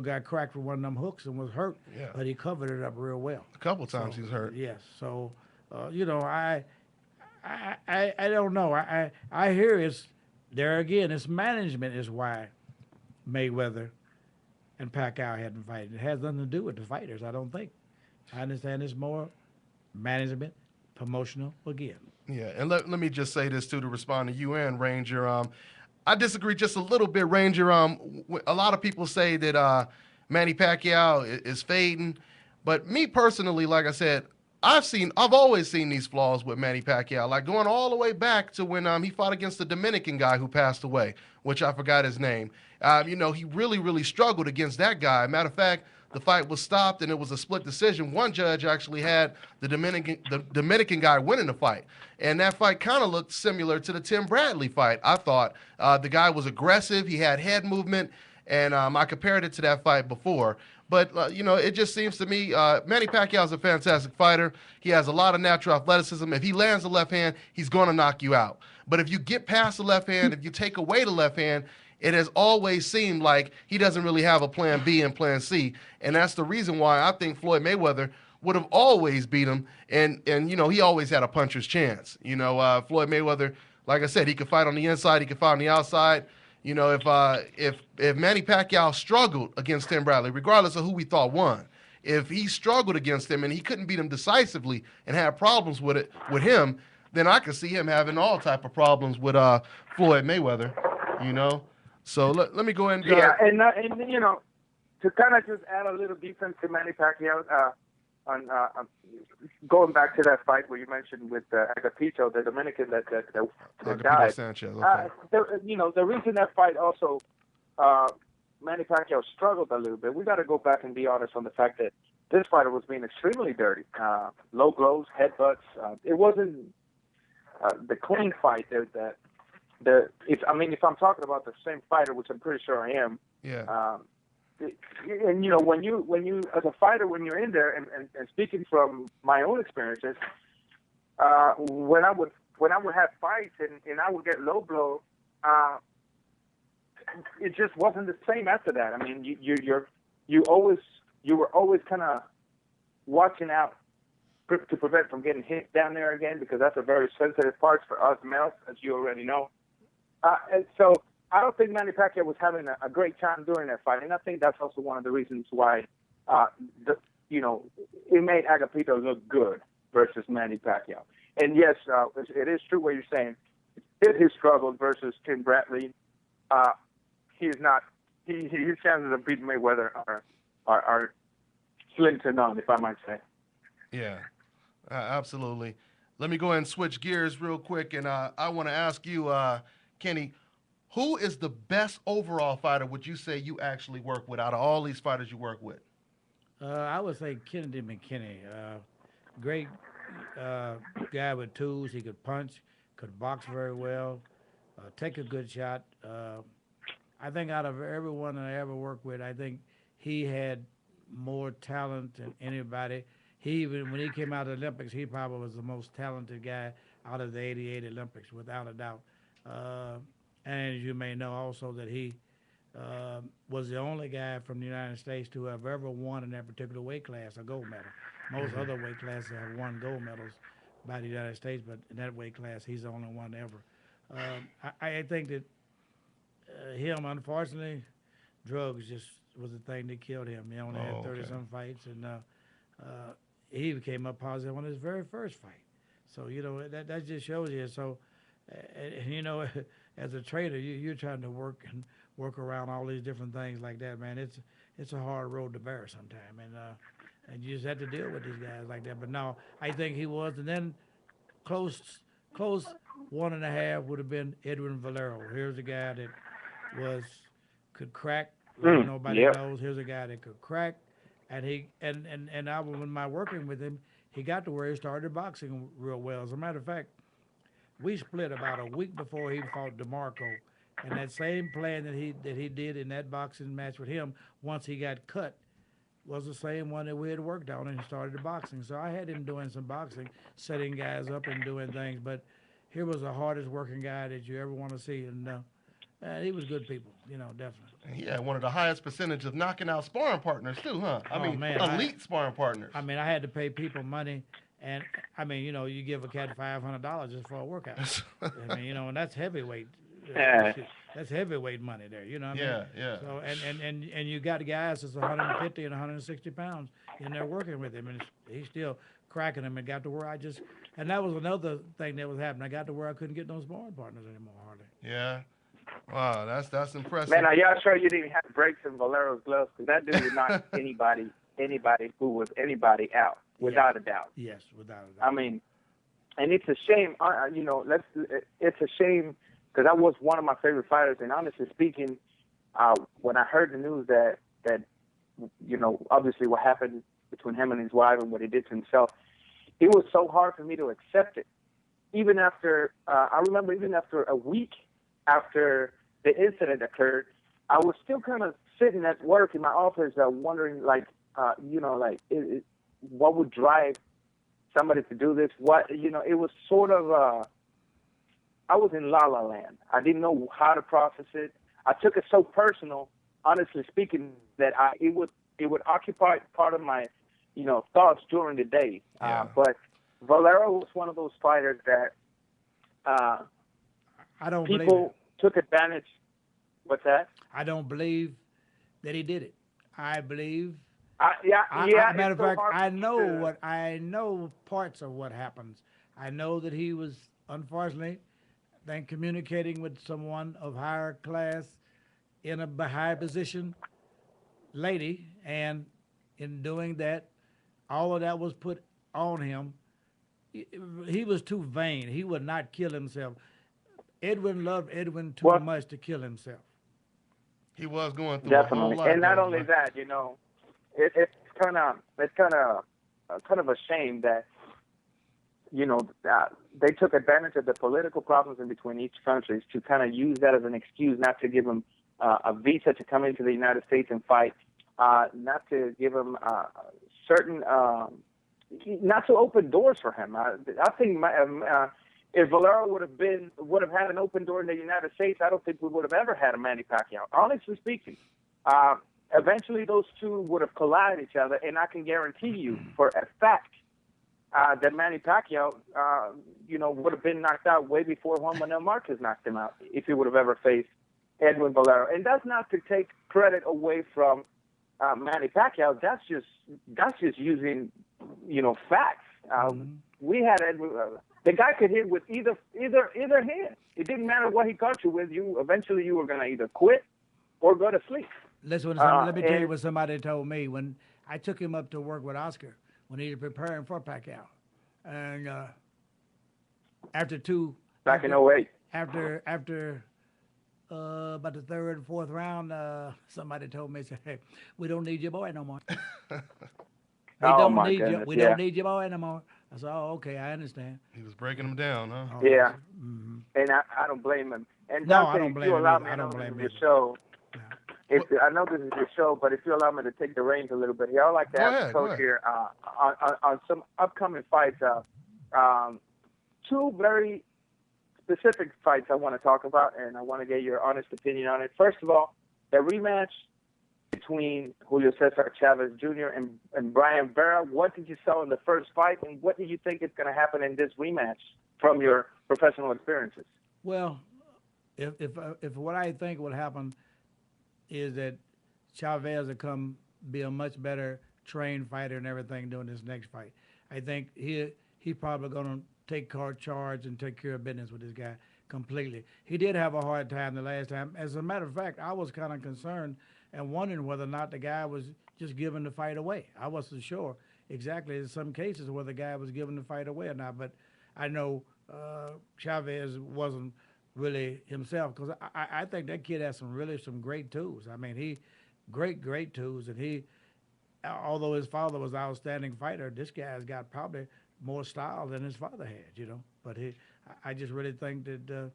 got cracked with one of them hooks and was hurt, Yeah. but he covered it up real well. A couple times So he's hurt. yes, so you know, I don't know. I hear it's there again. It's management is why Mayweather and Pacquiao hadn't fighted. It has nothing to do with the fighters. I don't think. I understand it's more management, promotional again. Yeah, and let me just say this too to respond to you and Ranger. I disagree just a little bit, Ranger. A lot of people say that Manny Pacquiao is fading, but me personally, like I said, I've always seen these flaws with Manny Pacquiao, like going all the way back to when he fought against the Dominican guy who passed away, which I forgot his name. He really struggled against that guy. Matter of fact, the fight was stopped and it was a split decision. One judge actually had the Dominican guy winning the fight, and that fight kind of looked similar to the Tim Bradley fight. I thought the guy was aggressive, he had head movement, and I compared it to that fight before. But it just seems to me Manny Pacquiao is a fantastic fighter. He has a lot of natural athleticism. If he lands the left hand, he's going to knock you out. But if you get past the left hand, if you take away the left hand, it has always seemed like he doesn't really have a plan B and plan C. And that's the reason why I think Floyd Mayweather would have always beat him. And he always had a puncher's chance. Floyd Mayweather, like I said, he could fight on the inside, he could fight on the outside. If Manny Pacquiao struggled against Tim Bradley, regardless of who we thought won, if he struggled against him and he couldn't beat him decisively and had problems with him, then I could see him having all type of problems with Floyd Mayweather. You know, so let me go ahead and yeah, and to kind of just add a little defense to Manny Pacquiao, on going back to that fight where you mentioned with Agapito, the Dominican that died. Sanchez. Okay. The reason that fight also Manny Pacquiao struggled a little bit. We got to go back and be honest on the fact that this fighter was being extremely dirty, low blows, headbutts. It wasn't the clean fight if I'm talking about the same fighter, which I'm pretty sure I am. Yeah. And when you as a fighter, when you're in there, and speaking from my own experiences, when I would have fights and I would get low blow, it just wasn't the same after that. I mean, you were always kind of watching out to prevent from getting hit down there again, because that's a very sensitive part for us males, as you already know. And so I don't think Manny Pacquiao was having a great time during that fight, and I think that's also one of the reasons why, it made Agapito look good versus Manny Pacquiao. And yes, it is true what you're saying. If he struggled versus Tim Bradley, he's not. His chances of beating Mayweather are slim to none, if I might say. Yeah, absolutely. Let me go ahead and switch gears real quick, and I want to ask you, Kenny, who is the best overall fighter would you say you actually work with out of all these fighters you work with? I would say Kennedy McKinney. Great guy with tools. He could punch, could box very well, take a good shot. I think out of everyone that I ever worked with, I think he had more talent than anybody. When he came out of the Olympics, he probably was the most talented guy out of the '88 Olympics, without a doubt. And as you may know also that he was the only guy from the United States to have ever won in that particular weight class a gold medal. Most other weight classes have won gold medals by the United States, but in that weight class, he's the only one ever. I think that him, unfortunately, drugs just was the thing that killed him. He only had 30-some fights, and he came up positive on his very first fight. So, that just shows you. So, as a trader, you're trying to work around all these different things like that, man. It's a hard road to bear sometimes, and you just have to deal with these guys like that. But no, I think he was, and then close 1.5 would have been Edwin Valero. Here's a guy that could crack like nobody knows. Here's a guy that could crack, and when my working with him, he got to where he started boxing real well. As a matter of fact, we split about a week before he fought DeMarco, and that same plan that he did in that boxing match with him once he got cut was the same one that we had worked on and started the boxing. So I had him doing some boxing, setting guys up and doing things. But here was the hardest working guy that you ever want to see, and He was good people, definitely. And he had one of the highest percentage of knocking out sparring partners too, huh? I Oh mean, man, elite sparring partners. I mean, I had to pay people money, and I mean, you give a cat $500 just for a workout. I mean, and that's heavyweight. Yeah. That's heavyweight money there. You know what I mean? Yeah, yeah. So and you got guys that's 150 and 160 pounds in there working with him, and he's still cracking them. And got to where and that was another thing that was happening. I got to where I couldn't get no sparring partners anymore hardly. Yeah. Wow, that's impressive. Man, are y'all sure you didn't have breaks in Valero's gloves? Because that dude would knock anybody who was anybody out, without a doubt. Yes, without a doubt. I mean, and it's a shame. It's a shame because that was one of my favorite fighters. And honestly speaking, when I heard the news that obviously what happened between him and his wife and what he did to himself, it was so hard for me to accept it. Even after, I remember even after a week after the incident occurred, I was still kind of sitting at work in my office, wondering, what would drive somebody to do this? It was sort of, I was in la la land. I didn't know how to process it. I took it so personal, honestly speaking, that it would occupy part of my, thoughts during the day. Yeah. But Valero was one of those fighters that I don't believe people took advantage. What's that? I don't believe that he did it. I believe. it's Matter of so fact, hard I know parts of what happens. I know that he was unfortunately then communicating with someone of higher class in a high position lady, and in doing that, all of that was put on him. He was too vain. He would not kill himself. Edwin loved Edwin too much to kill himself. He was going through Definitely, a whole lot. and not though, only man. that, it's kind of a shame that they took advantage of the political problems in between each countries to kind of use that as an excuse not to give him a visa to come into the United States and fight, not to give him certain, not to open doors for him. I think if Valero would have had an open door in the United States, I don't think we would have ever had a Manny Pacquiao. Honestly speaking, eventually those two would have collided each other, and I can guarantee you for a fact that Manny Pacquiao, would have been knocked out way before Juan Manuel Marquez knocked him out if he would have ever faced Edwin Valero. And that's not to take credit away from Manny Pacquiao. That's just using facts. We had Edwin. The guy could hit with either hand. It didn't matter what he caught you with. Eventually you were gonna either quit or go to sleep. Let me tell you what somebody told me when I took him up to work with Oscar when he was preparing for Pacquiao, and after back in 08. After about the third and fourth round, somebody told me, said, "Hey, we don't need your boy no more. We don't need your boy no more." I said, "Oh, okay, I understand." He was breaking him down, huh? Oh, Yeah. Mm-hmm. And I don't blame him. And No, Dontaes, I don't blame if you him allow either. me, I don't blame this him is your show. Yeah. I know this is your show, but if you allow me to take the reins a little bit here, I'd like to Go ask ahead, the go coach ahead. here on some upcoming fights. Two very specific fights I want to talk about, and I want to get your honest opinion on it. First of all, the rematch between Julio Cesar Chavez Jr. and Brian Vera. What did you saw in the first fight, and what do you think is going to happen in this rematch from your professional experiences? Well, if what I think will happen is that Chavez will come be a much better trained fighter and everything during this next fight. I think he probably going to take charge and take care of business with this guy completely. He did have a hard time the last time. As a matter of fact, I was kind of concerned and wondering whether or not the guy was just giving the fight away. I wasn't sure exactly in some cases whether the guy was giving the fight away or not, but I know Chavez wasn't really himself because I think that kid has some great tools. I mean, he great tools, and he, although his father was an outstanding fighter, this guy's got probably more style than his father had, But I just really think that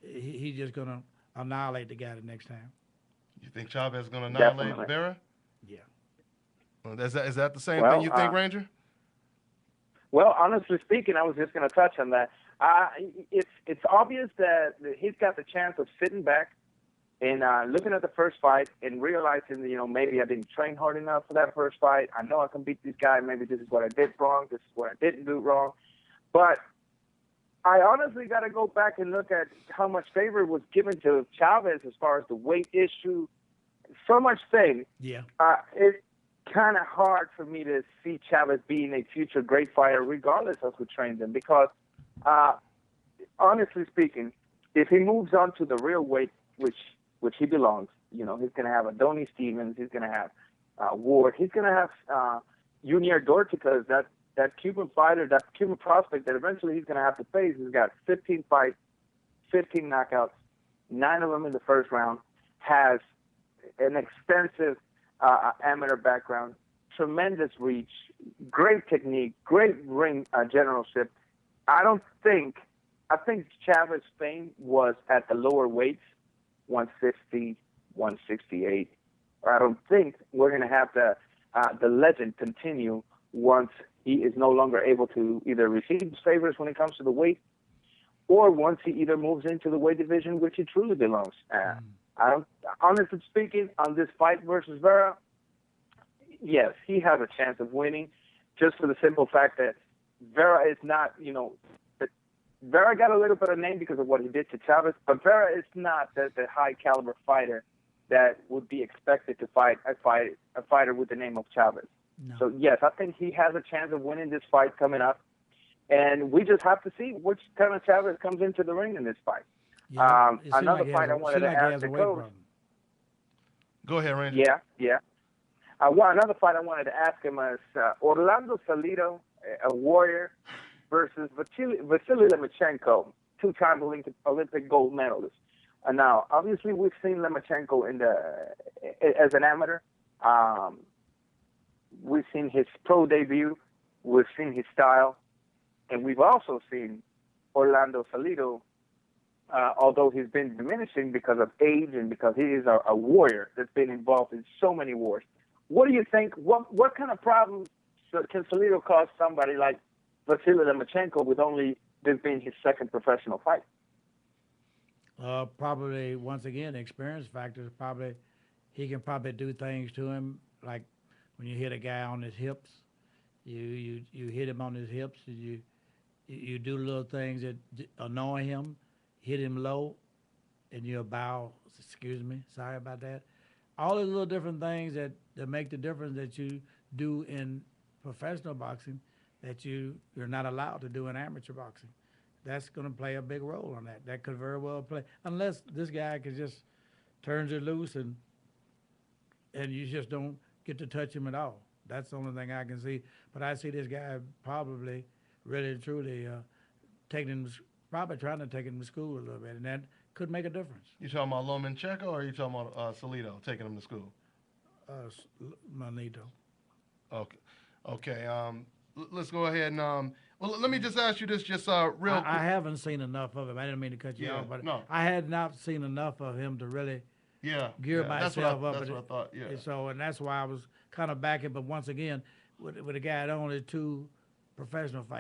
he's just gonna annihilate the guy the next time. You think Chavez is going to annihilate Definitely. Vera? Yeah. Well, is that the same Well, thing you think, Ranger? Well, honestly speaking, I was just going to touch on that. It's obvious that he's got the chance of sitting back And looking at the first fight and realizing, maybe I didn't train hard enough for that first fight. I know I can beat this guy. Maybe this is what I did wrong. This is what I didn't do wrong. But I honestly got to go back and look at how much favor was given to Chavez as far as the weight issue. So much thing. Yeah. It's kind of hard for me to see Chavez being a future great fighter, regardless of who trains him. Because, honestly speaking, if he moves on to the real weight, which he belongs, he's going to have Adonis Stevens, he's going to have Ward, he's going to have Junior Dorticas, that Cuban fighter, that Cuban prospect that eventually he's going to have to face. He's got 15 fights, 15 knockouts, 9 of them in the first round, has an extensive amateur background, tremendous reach, great technique, great ring generalship. I think Chavez's fame was at the lower weights, 160, 168. I don't think we're going to have the legend continue once he is no longer able to either receive favors when it comes to the weight, or once he either moves into the weight division which he truly belongs. Honestly speaking, on this fight versus Vera, yes, he has a chance of winning, just for the simple fact that Vera is not, Vera got a little bit of name because of what he did to Chavez, but Vera is not the high caliber fighter that would be expected to fight a fighter with the name of Chavez. No. So yes, I think he has a chance of winning this fight coming up, and we just have to see which kind of Chavez comes into the ring in this fight. Yeah, Another fight I wanted to ask the coach. Go ahead, Ranger. Yeah. Another fight I wanted to ask him is Orlando Salido, a warrior, versus Vasily Lomachenko, two-time Olympic gold medalist. Now, obviously, we've seen Lomachenko as an amateur. We've seen his pro debut. We've seen his style. And we've also seen Orlando Salido, although he's been diminishing because of age and because he is a warrior that's been involved in so many wars. What do you think? What kind of problems can Salido cause somebody like Vasily Lomachenko with only this being his second professional fight? Probably, once again, experience factors. Probably he can probably do things to him, like when you hit a guy on his hips, you hit him on his hips, and you do little things that annoy him, hit him low, and you bow. Excuse me, sorry about that. All the little different things that make the difference that you do in professional boxing that you're not allowed to do in amateur boxing. That's going to play a big role on that. That could very well play, unless this guy can just turns it loose and you just don't get to touch him at all. That's the only thing I can see. But I see this guy probably really truly probably trying to take him to school a little bit, and that could make a difference. You talking about Lomachenko, or are you talking about Salido taking him to school? Manito. Okay. Let's go ahead and well, let me just ask you this, just real quick. I haven't seen enough of him. I didn't mean to cut you off, but no. I had not seen enough of him to really gear myself up. That's what I thought. Yeah. And that's why I was kind of backing. But once again, with a guy that only 2 professional fights.